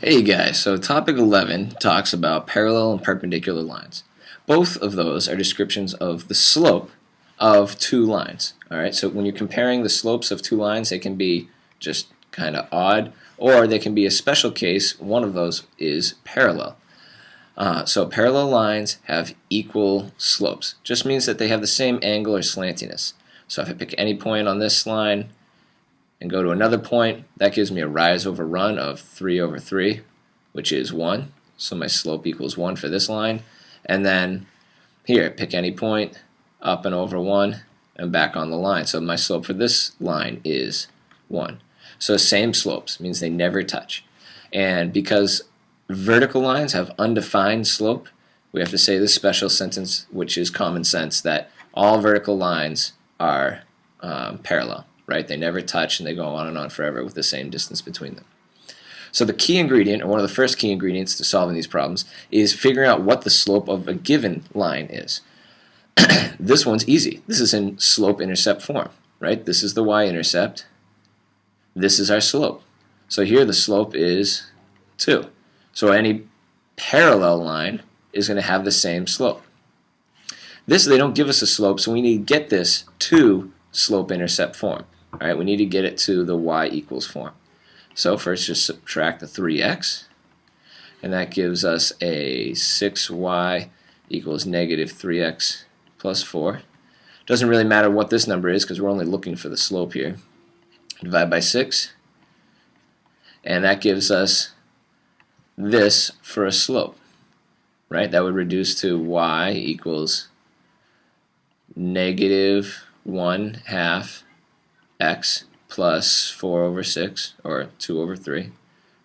Hey guys, so topic 11 talks about parallel and perpendicular lines. Both of those are descriptions of the slope of two lines. Alright, so when you're comparing the slopes of two lines, they can be just kind of odd, or they can be a special case. One of those is parallel. So parallel lines have equal slopes. Just means that they have the same angle or slantiness. So if I pick any point on this line and go to another point, that gives me a rise over run of 3 over 3, which is 1. So my slope equals 1 for this line. And then here, pick any point, up and over 1, and back on the line. So my slope for this line is 1. So same slopes, means they never touch. And because vertical lines have undefined slope, we have to say this special sentence, which is common sense, that all vertical lines are parallel. Right? They never touch and they go on and on forever with the same distance between them. So the key ingredient, or one of the first key ingredients to solving these problems, is figuring out what the slope of a given line is. This one's easy. This is in slope-intercept form. Right? This is the y-intercept. This is our slope. So here the slope is 2. So any parallel line is going to have the same slope. They don't give us a slope, so we need to get this to slope-intercept form. Alright, we need to get it to the y equals form. So first just subtract the 3x, and that gives us a 6y equals negative 3x plus 4. Doesn't really matter what this number is because we're only looking for the slope here. Divide by 6, and that gives us this for a slope. Right, that would reduce to y equals negative 1/2 x plus 4 over 6, or 2 over 3.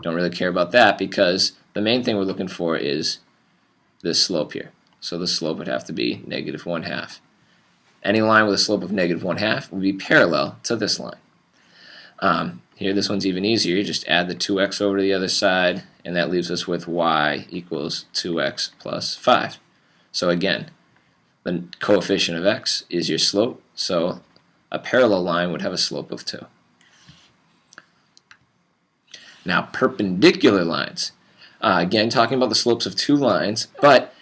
Don't really care about that because the main thing we're looking for is this slope here. So the slope would have to be negative 1/2. Any line with a slope of negative 1/2 would be parallel to this line. Here, this one's even easier. You just add the 2x over to the other side, and that leaves us with y equals 2x plus 5. So again, the coefficient of x is your slope, so a parallel line would have a slope of 2. Now, perpendicular lines. Again, talking about the slopes of two lines, but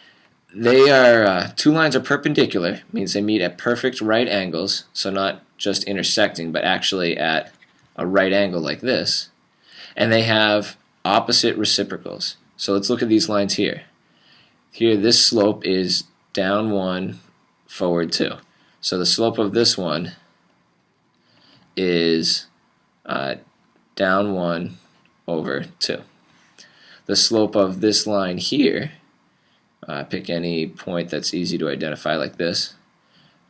they are two lines are perpendicular, means they meet at perfect right angles, so not just intersecting, but actually at a right angle like this, and they have opposite reciprocals. So let's look at these lines here. Here, this slope is down 1, forward 2. So the slope of this one is down 1 over 2. The slope of this line here, pick any point that's easy to identify like this,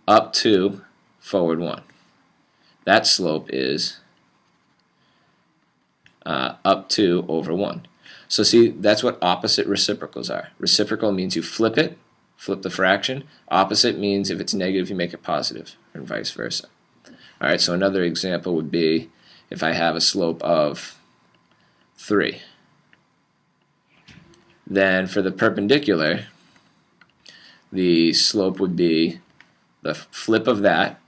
up 2, forward 1. That slope is up 2 over 1. So see, that's what opposite reciprocals are. Reciprocal means you flip it, flip the fraction. Opposite means if it's negative, you make it positive, and vice versa. Alright, so another example would be if I have a slope of 3. Then for the perpendicular, the slope would be the flip of that.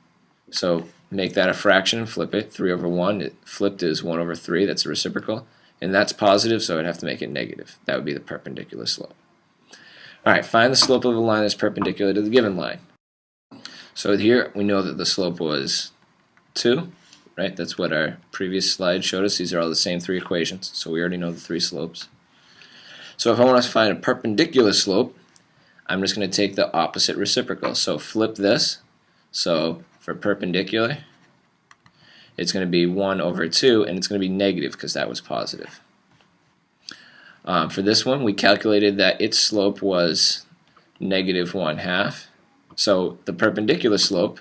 So make that a fraction and flip it. 3 over 1, it flipped is 1 over 3, that's a reciprocal. And that's positive, so I'd have to make it negative. That would be the perpendicular slope. Alright, find the slope of a line that's perpendicular to the given line. So here we know that the slope was 2, right? That's what our previous slide showed us. These are all the same three equations, so we already know the three slopes. So if I want to find a perpendicular slope, I'm just going to take the opposite reciprocal. So flip this. So for perpendicular, it's going to be 1 over 2, and it's going to be negative because that was positive. For this one, we calculated that its slope was negative 1/2. So the perpendicular slope,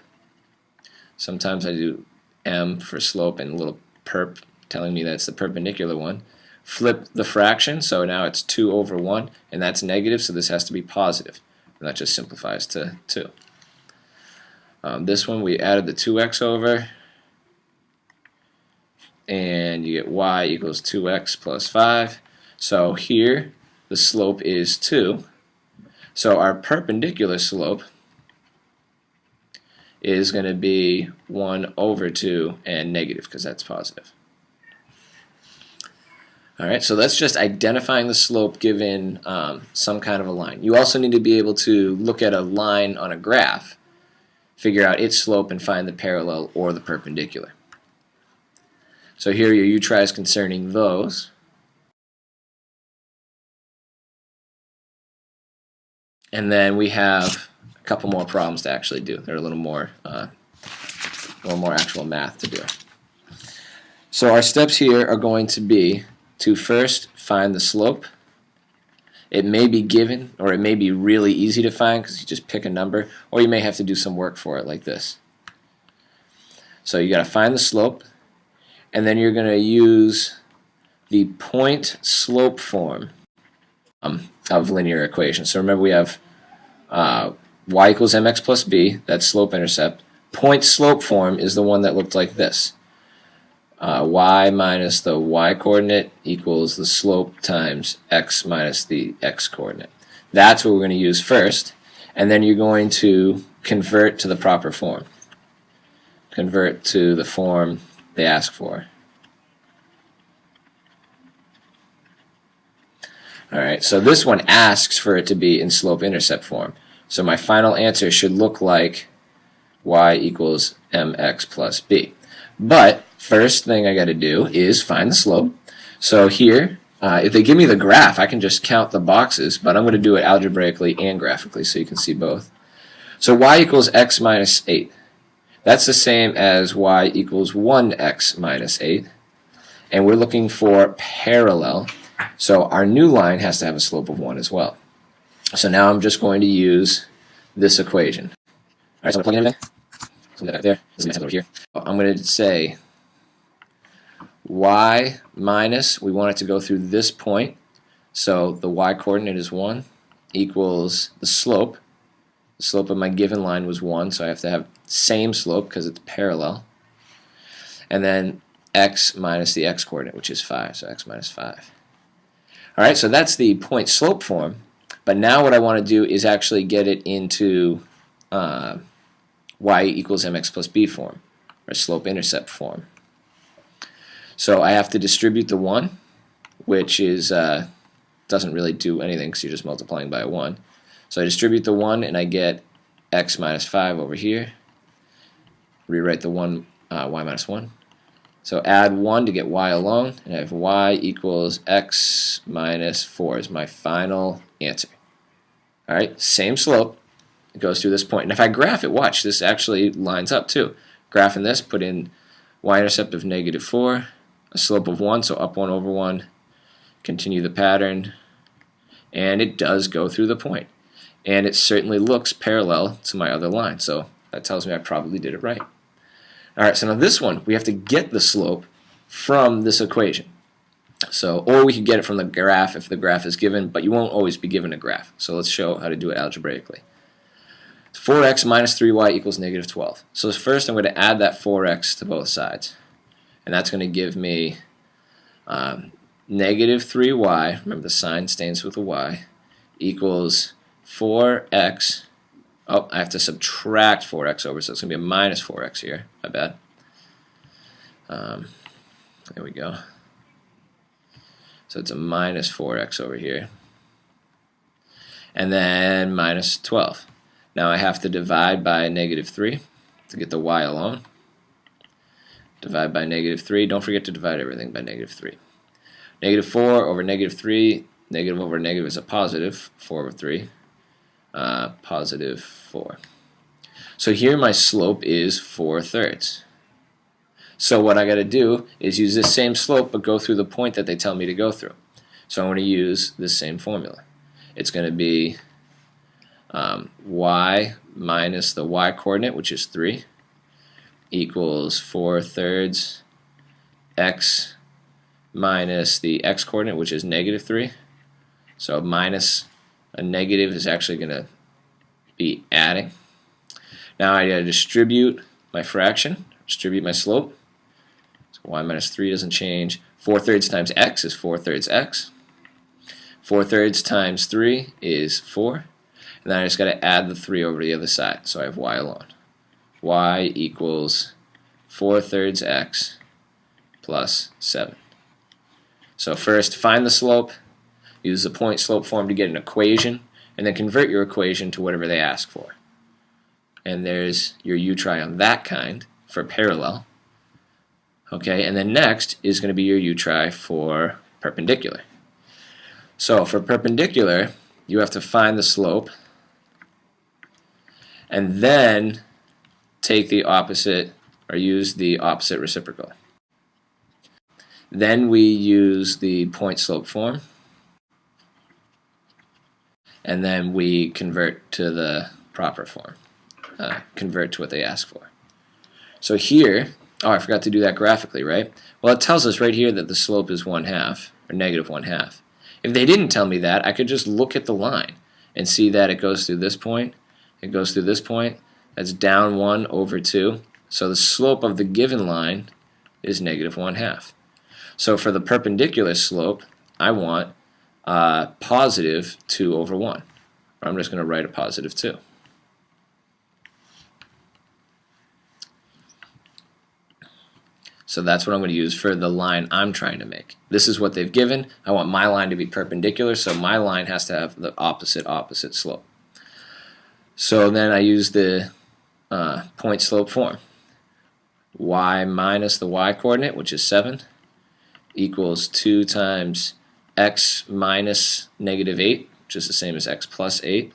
sometimes I do m for slope and a little perp telling me that's the perpendicular one. Flip the fraction, so now it's 2 over 1, and that's negative, so this has to be positive. And that just simplifies to 2. This one we added the 2x over, and you get y equals 2x plus 5. So here the slope is 2. So our perpendicular slope is going to be 1 over 2 and negative because that's positive. All right, so that's just identifying the slope given some kind of a line. You also need to be able to look at a line on a graph, figure out its slope, and find the parallel or the perpendicular. So here are your U-tries concerning those. And then we have a couple more problems to actually do. They're a little more actual math to do. So our steps here are going to be to first find the slope. It may be given, or it may be really easy to find because you just pick a number, or you may have to do some work for it like this. So you got to find the slope, and then you're going to use the point slope form of linear equations. So remember we have y equals mx plus b, that's slope intercept. Point slope form is the one that looked like this. Y minus the y coordinate equals the slope times x minus the x coordinate. That's what we're going to use first, and then you're going to convert to the proper form. Convert to the form they ask for. Alright, so this one asks for it to be in slope-intercept form. So my final answer should look like y equals mx plus b. But first thing I got to do is find the slope. So here, if they give me the graph, I can just count the boxes, but I'm going to do it algebraically and graphically so you can see both. So y equals x minus 8. That's the same as y equals 1x minus 8. And we're looking for parallel. So our new line has to have a slope of 1 as well. So now I'm just going to use this equation. Alright, so I'm going to plug in everything. So that there, this is over here. I'm going to say y minus, we want it to go through this point. So the y coordinate is 1 equals the slope. The slope of my given line was 1, so I have to have same slope because it's parallel. And then x minus the x coordinate, which is 5, so x minus 5. Alright, so that's the point slope form, but now what I want to do is actually get it into y equals mx plus b form, or slope intercept form. So I have to distribute the 1, which is doesn't really do anything because you're just multiplying by a 1. So I distribute the 1 and I get x minus 5 over here. Rewrite the 1, y minus 1. So add 1 to get y alone, and I have y equals x minus 4 is my final answer. Alright, same slope. It goes through this point. And if I graph it, watch, this actually lines up too. Graphing this, put in y-intercept of negative 4, a slope of 1, so up 1 over 1. Continue the pattern, and it does go through the point. And it certainly looks parallel to my other line, so that tells me I probably did it right. Alright, so now this one, we have to get the slope from this equation. So, or we could get it from the graph if the graph is given, but you won't always be given a graph. So let's show how to do it algebraically. 4x minus 3y equals negative 12. So first I'm going to add that 4x to both sides. And that's going to give me negative 3y, remember the sign stays with a y, equals 4x. Oh, I have to subtract 4x over, so it's going to be a minus 4x here. My bad. There we go. So it's a minus 4x over here. And then minus 12. Now I have to divide by negative 3 to get the y alone. Divide by negative 3. Don't forget to divide everything by negative 3. Negative 4 over negative 3. Negative over negative is a positive. 4 over 3. Positive 4. So here my slope is 4/3. So what I got to do is use this same slope but go through the point that they tell me to go through. So I'm going to use this same formula. It's going to be y minus the y coordinate, which is 3, equals 4/3 x minus the x coordinate, which is negative 3. So minus a negative is actually going to be adding. Now I got to distribute my fraction, distribute my slope. So y minus 3 doesn't change. 4/3 times x is 4/3 x. 4/3 times 3 is 4. And then I just got to add the 3 over to the other side. So I have y alone. Y equals 4/3 x plus 7. So first find the slope, use the point slope form to get an equation, and then convert your equation to whatever they ask for. And there's your u try on that kind for parallel. Okay, and then next is going to be your u try for perpendicular. So for perpendicular, you have to find the slope and then take the opposite, or use the opposite reciprocal. Then we use the point slope form, and then we convert to the proper form, convert to what they ask for. So here, oh, I forgot to do that graphically, right? Well, it tells us right here that the slope is 1/2, or negative 1/2. If they didn't tell me that, I could just look at the line and see that it goes through this point, it goes through this point, that's down 1 over 2. So the slope of the given line is negative 1/2. So for the perpendicular slope, I want positive 2 over 1. Or I'm just going to write a positive 2. So that's what I'm going to use for the line I'm trying to make. This is what they've given. I want my line to be perpendicular, so my line has to have the opposite slope. So then I use the point slope form. Y minus the y coordinate, which is 7, equals 2 times x minus negative 8, which is the same as x plus 8.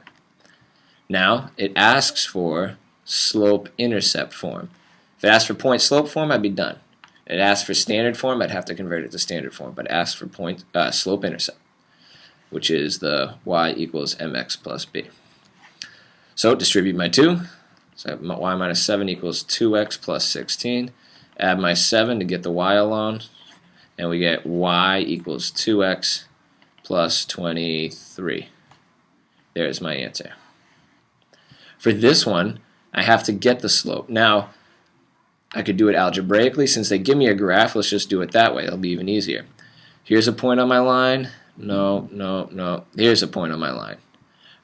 Now it asks for slope-intercept form. If it asked for point slope form, I'd be done. If it asked for standard form, I'd have to convert it to standard form, but it asks for point slope-intercept, which is the y equals mx plus b. So distribute my 2. So y minus 7 equals 2x plus 16. Add my 7 to get the y alone, and we get y equals 2x plus 23. There's my answer. For this one, I have to get the slope. Now, I could do it algebraically. Since they give me a graph, let's just do it that way. It'll be even easier. Here's a point on my line. No. Here's a point on my line.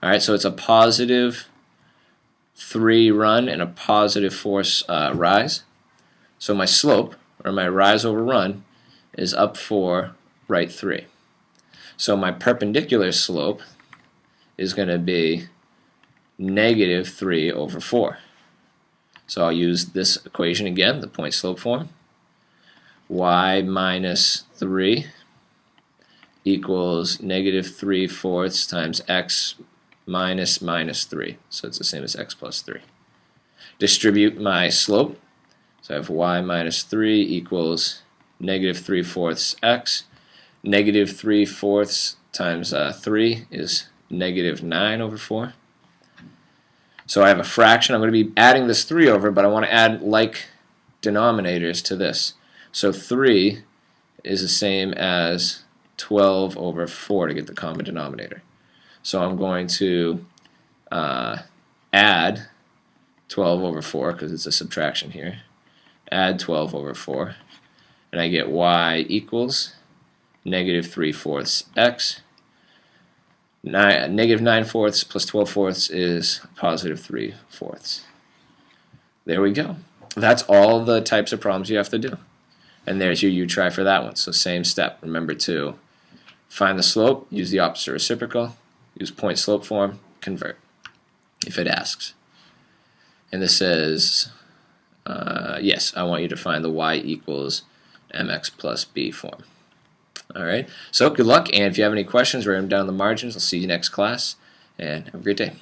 All right, so it's a positive 3 run and a positive 4 rise. So my slope, or my rise over run, is up 4, right 3. So my perpendicular slope is going to be negative 3 over 4. So I'll use this equation again, the point slope form. Y minus 3 equals negative 3/4 times x minus 3. So it's the same as x plus 3. Distribute my slope. So I have y minus 3 equals negative 3/4 x. Negative 3/4 times 3 is negative 9 over 4. So I have a fraction. I'm going to be adding this 3 over, but I want to add like denominators to this. So 3 is the same as 12 over 4 to get the common denominator. So I'm going to add 12 over 4, because it's a subtraction here. Add 12 over 4, and I get y equals negative 3/4 x. Negative 9/4 plus 12/4 is positive 3/4. There we go. That's all the types of problems you have to do. And there's your u try for that one. So same step. Remember to find the slope, use the opposite reciprocal, use point slope form, convert if it asks. And this says, yes, I want you to find the y equals mx plus b form. Alright, so good luck, and if you have any questions, write them down in the margins. I'll see you next class, and have a great day.